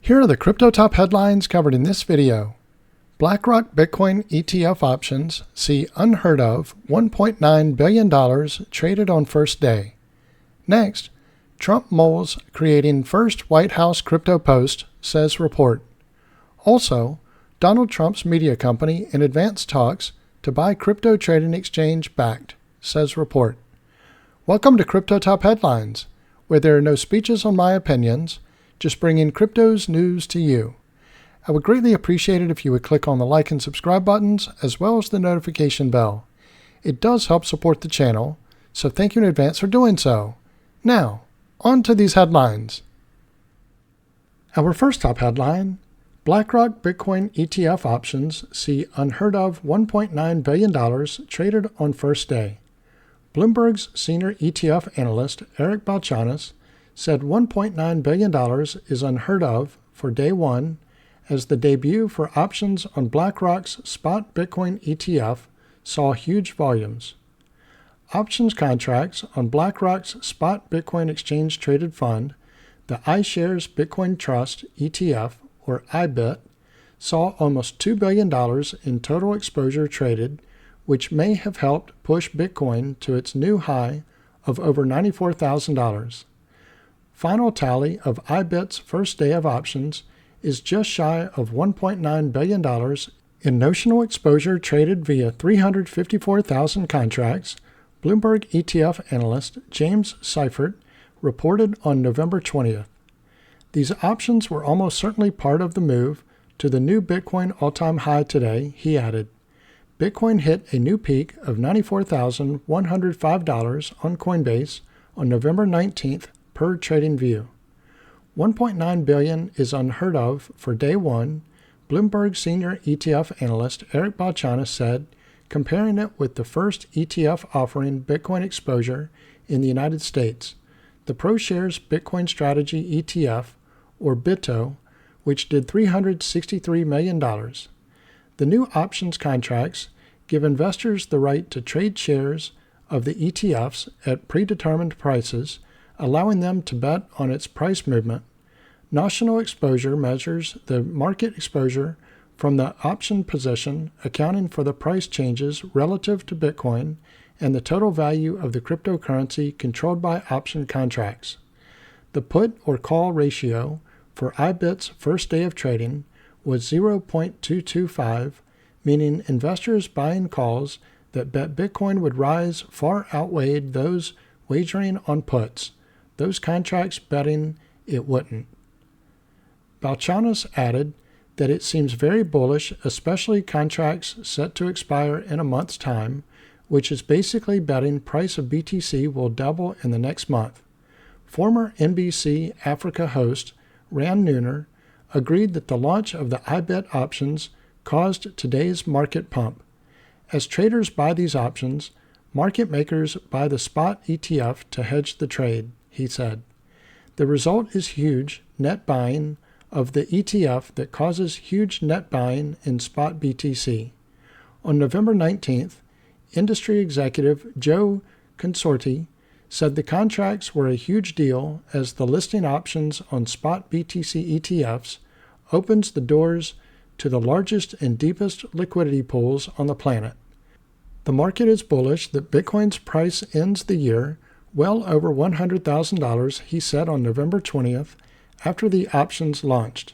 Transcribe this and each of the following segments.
Here are the crypto top headlines covered in this video. BlackRock Bitcoin ETF options see unheard of $1.9 billion traded on first day. Next, Trump Mulls creating first White House crypto post, says report. Also, Donald Trump's media company in advanced talks to buy crypto trading exchange Bakkt, says report. Welcome to Crypto Top Headlines, where there are no speeches on my opinions, just bringing crypto's news to you. I would greatly appreciate it if you would click on the like and subscribe buttons as well as the notification bell. It does help support the channel, so thank you in advance for doing so. Now, on to these headlines. Our first top headline, BlackRock Bitcoin ETF options see unheard of $1.9 billion traded on first day. Bloomberg's senior ETF analyst Eric Balchunas said $1.9 billion is unheard of for day one, as the debut for options on BlackRock's spot Bitcoin ETF saw huge volumes. Options contracts on BlackRock's spot Bitcoin exchange traded fund, the iShares Bitcoin Trust ETF, or IBIT, saw almost $2 billion in total exposure traded, which may have helped push Bitcoin to its new high of over $94,000. Final tally of IBIT's first day of options is just shy of $1.9 billion in notional exposure traded via 354,000 contracts, Bloomberg ETF analyst James Seifert reported on November 20th. These options were almost certainly part of the move to the new Bitcoin all-time high today, he added. Bitcoin hit a new peak of $94,105 on Coinbase on November 19th per TradingView. $1.9 billion is unheard of for day one, Bloomberg senior ETF analyst Eric Balchunas said, comparing it with the first ETF offering Bitcoin exposure in the United States, the ProShares Bitcoin Strategy ETF, or BITO, which did $363 million. The new options contracts give investors the right to trade shares of the ETFs at predetermined prices, allowing them to bet on its price movement. Notional exposure measures the market exposure from the option position, accounting for the price changes relative to Bitcoin and the total value of the cryptocurrency controlled by option contracts. The put or call ratio for IBIT's first day of trading was 0.225, meaning investors buying calls that bet Bitcoin would rise far outweighed those wagering on puts, those contracts betting it wouldn't. Balchunas added that it seems very bullish, especially contracts set to expire in a month's time, which is basically betting price of BTC will double in the next month. Former NBC Africa host Ran Nooner agreed that the launch of the IBIT options caused today's market pump. As traders buy these options, market makers buy the spot ETF to hedge the trade, he said. The result is huge net buying of the ETF that causes huge net buying in spot BTC. On November 19th, industry executive Joe Consorti said the contracts were a huge deal as the listing options on spot BTC ETFs opens the doors to the largest and deepest liquidity pools on the planet. The market is bullish that Bitcoin's price ends the year well over $100,000, he said on November 20th, after the options launched.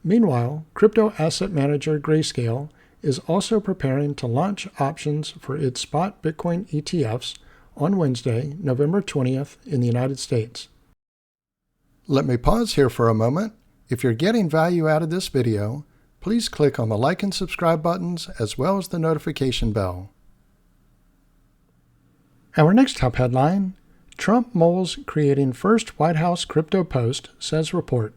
Meanwhile, crypto asset manager Grayscale is also preparing to launch options for its spot Bitcoin ETFs on Wednesday, November 20th in the United States. Let me pause here for a moment. If you're getting value out of this video, please click on the like and subscribe buttons as well as the notification bell. Our next top headline, Trump Mulls creating first White House crypto post, says report.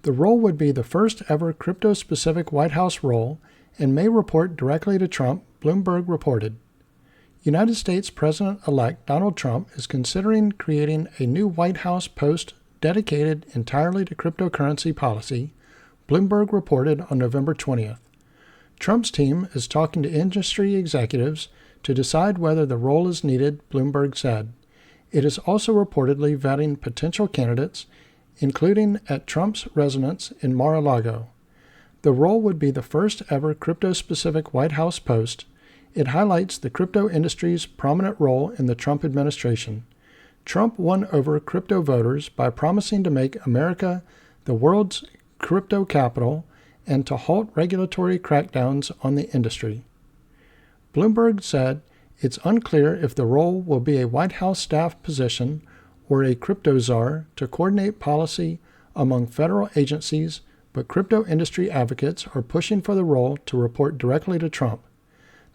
The role would be the first ever crypto-specific White House role and may report directly to Trump, Bloomberg reported. United States President-elect Donald Trump is considering creating a new White House post dedicated entirely to cryptocurrency policy, Bloomberg reported on November 20th. Trump's team is talking to industry executives to decide whether the role is needed, Bloomberg said. It is also reportedly vetting potential candidates, including at Trump's residence in Mar-a-Lago. The role would be the first ever crypto-specific White House post. It highlights the crypto industry's prominent role in the Trump administration. Trump won over crypto voters by promising to make America the world's crypto capital and to halt regulatory crackdowns on the industry. Bloomberg said it's unclear if the role will be a White House staff position or a crypto czar to coordinate policy among federal agencies, but crypto industry advocates are pushing for the role to report directly to Trump.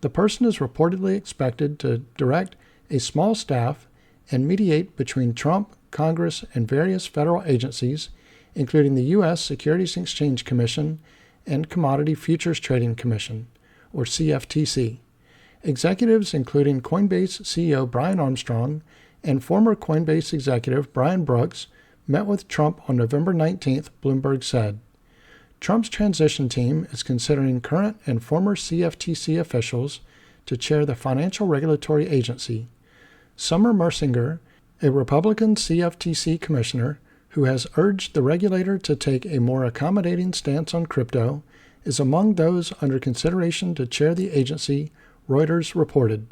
The person is reportedly expected to direct a small staff and mediate between Trump, Congress, and various federal agencies, including the U.S. Securities and Exchange Commission and Commodity Futures Trading Commission, or CFTC. Executives including Coinbase CEO Brian Armstrong and former Coinbase executive Brian Brooks met with Trump on November 19th, Bloomberg said. Trump's transition team is considering current and former CFTC officials to chair the Financial Regulatory Agency. Summer Mersinger, a Republican CFTC commissioner who has urged the regulator to take a more accommodating stance on crypto, is among those under consideration to chair the agency, Reuters reported.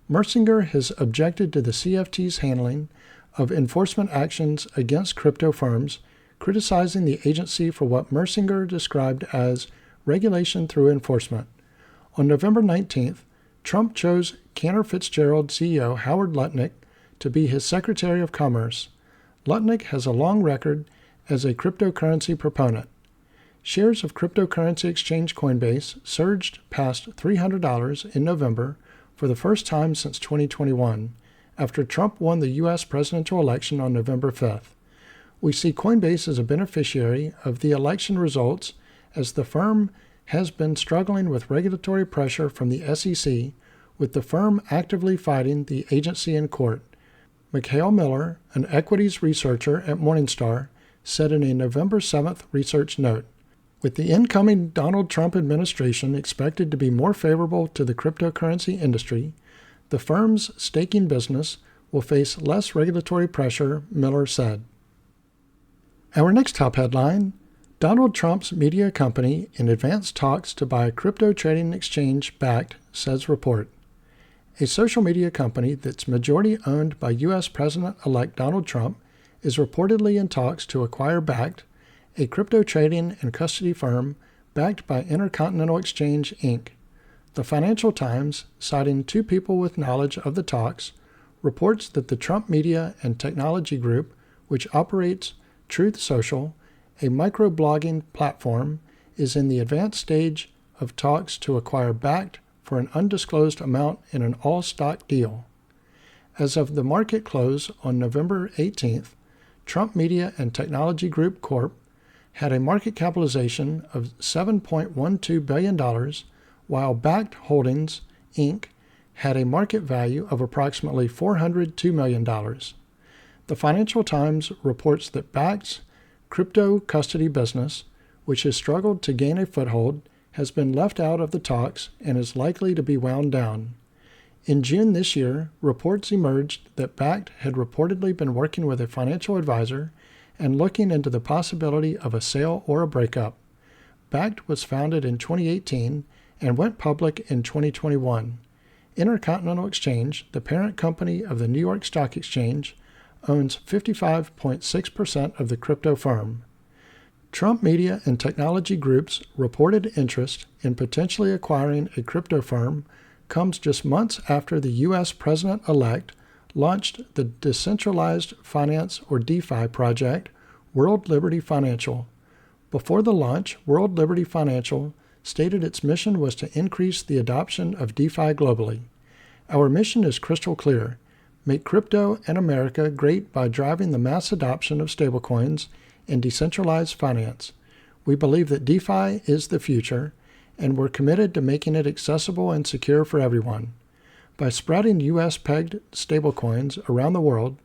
Mersinger has objected to the CFTC's handling of enforcement actions against crypto firms, criticizing the agency for what Mersinger described as regulation through enforcement. On November 19th, Trump chose Cantor Fitzgerald CEO Howard Lutnick to be his Secretary of Commerce. Lutnick has a long record as a cryptocurrency proponent. Shares of cryptocurrency exchange Coinbase surged past $300 in November for the first time since 2021, after Trump won the U.S. presidential election on November 5th. We see Coinbase as a beneficiary of the election results, as the firm has been struggling with regulatory pressure from the SEC, with the firm actively fighting the agency in court. Mikhail Miller, an equities researcher at Morningstar, said in a November 7th research note, with the incoming Donald Trump administration expected to be more favorable to the cryptocurrency industry, the firm's staking business will face less regulatory pressure, Miller said. Our next top headline, Donald Trump's media company in advanced talks to buy crypto trading exchange Bakkt, says report. A social media company that's majority owned by U.S. President-elect Donald Trump is reportedly in talks to acquire Bakkt, a crypto trading and custody firm backed by Intercontinental Exchange, Inc. The Financial Times, citing two people with knowledge of the talks, reports that the Trump Media and Technology Group, which operates Truth Social, a microblogging platform, is in the advanced stage of talks to acquire Bakkt for an undisclosed amount in an all-stock deal. As of the market close on November 18th, Trump Media and Technology Group Corp. Had a market capitalization of $7.12 billion, while Bakkt Holdings, Inc. had a market value of approximately $402 million. The Financial Times reports that Bakkt's crypto custody business, which has struggled to gain a foothold, has been left out of the talks and is likely to be wound down. In June this year, reports emerged that Bakkt had reportedly been working with a financial advisor and looking into the possibility of a sale or a breakup. Bakkt was founded in 2018 and went public in 2021. Intercontinental Exchange, the parent company of the New York Stock Exchange, owns 55.6% of the crypto firm. Trump Media and Technology Group's reported interest in potentially acquiring a crypto firm comes just months after the U.S. President-elect launched the Decentralized Finance or DeFi project, World Liberty Financial. Before the launch, World Liberty Financial stated its mission was to increase the adoption of DeFi globally. Our mission is crystal clear: make crypto and America great by driving the mass adoption of stablecoins and decentralized finance. We believe that DeFi is the future, and we're committed to making it accessible and secure for everyone. By spreading U.S.-pegged stablecoins around the world,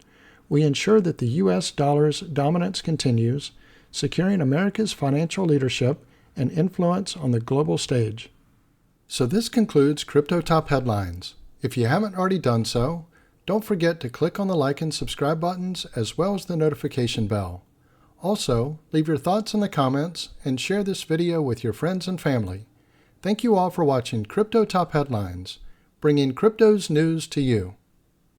we ensure that the U.S. dollar's dominance continues, securing America's financial leadership and influence on the global stage. So this concludes Crypto Top Headlines. If you haven't already done so, don't forget to click on the like and subscribe buttons as well as the notification bell. Also, leave your thoughts in the comments and share this video with your friends and family. Thank you all for watching Crypto Top Headlines, bringing crypto's news to you.